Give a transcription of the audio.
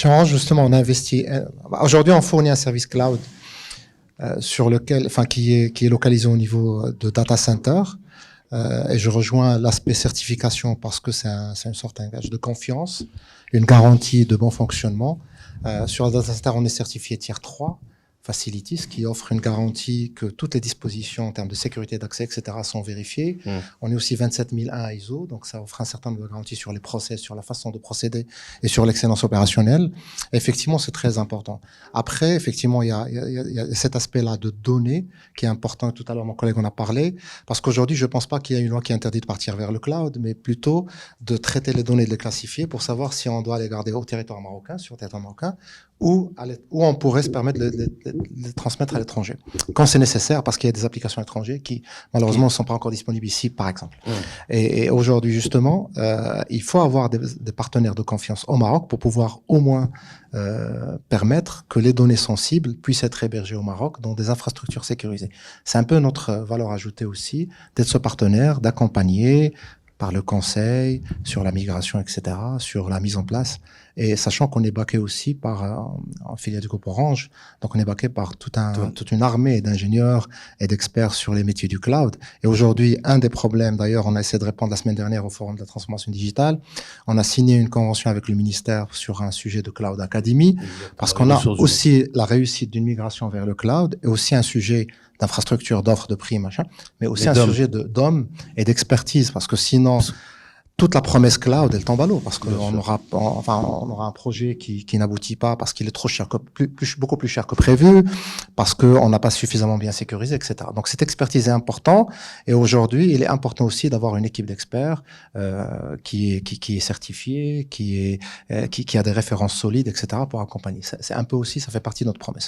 Chez Orange, justement, on investit. Aujourd'hui, on fournit un service cloud sur lequel, enfin, qui est localisé au niveau de data center. Et je rejoins l'aspect certification parce que c'est une sorte de gage de confiance, une garantie de bon fonctionnement. Sur le data center, on est certifié Tier 3. Facilities, qui offre une garantie que toutes les dispositions en termes de sécurité d'accès, etc., sont vérifiées. On est aussi 27001 ISO, donc ça offre un certain nombre de garanties sur les process, sur la façon de procéder et sur l'excellence opérationnelle. Et effectivement, c'est très important. Après, effectivement, il y a cet aspect-là de données qui est important. Tout à l'heure, mon collègue en a parlé, parce qu'aujourd'hui, je ne pense pas qu'il y ait une loi qui interdit de partir vers le cloud, mais plutôt de traiter les données, de les classifier pour savoir si on doit les garder au territoire marocain, sur le territoire marocain, ou on pourrait se permettre de les transmettre à l'étranger, quand c'est nécessaire, parce qu'il y a des applications étrangères qui, malheureusement, ne sont pas encore disponibles ici, par exemple. Et aujourd'hui, justement, il faut avoir des partenaires de confiance au Maroc pour pouvoir au moins permettre que les données sensibles puissent être hébergées au Maroc dans des infrastructures sécurisées. C'est un peu notre valeur ajoutée aussi, d'être ce partenaire, d'accompagner par le conseil, sur la migration, etc., sur la mise en place. Et sachant qu'on est backé aussi par, en filiale du groupe Orange, donc on est backé par toute une armée d'ingénieurs et d'experts sur les métiers du cloud. Et aujourd'hui, un des problèmes, d'ailleurs, on a essayé de répondre la semaine dernière au Forum de la transformation digitale, on a signé une convention avec le ministère sur un sujet de Cloud Academy, parce qu'on a aussi la réussite d'une migration vers le cloud, et aussi un sujet d'infrastructure, d'offres, de prix, machin, mais aussi un sujet d'hommes et d'expertise, parce que sinon, toute la promesse cloud, elle tombe à l'eau, parce qu'on aura un projet qui n'aboutit pas, parce qu'il est trop cher, beaucoup plus cher que prévu, parce qu'on n'a pas suffisamment bien sécurisé, etc. Donc cette expertise est importante, et aujourd'hui, il est important aussi d'avoir une équipe d'experts qui est certifiée, qui a des références solides, etc. pour accompagner. C'est un peu aussi, ça fait partie de notre promesse.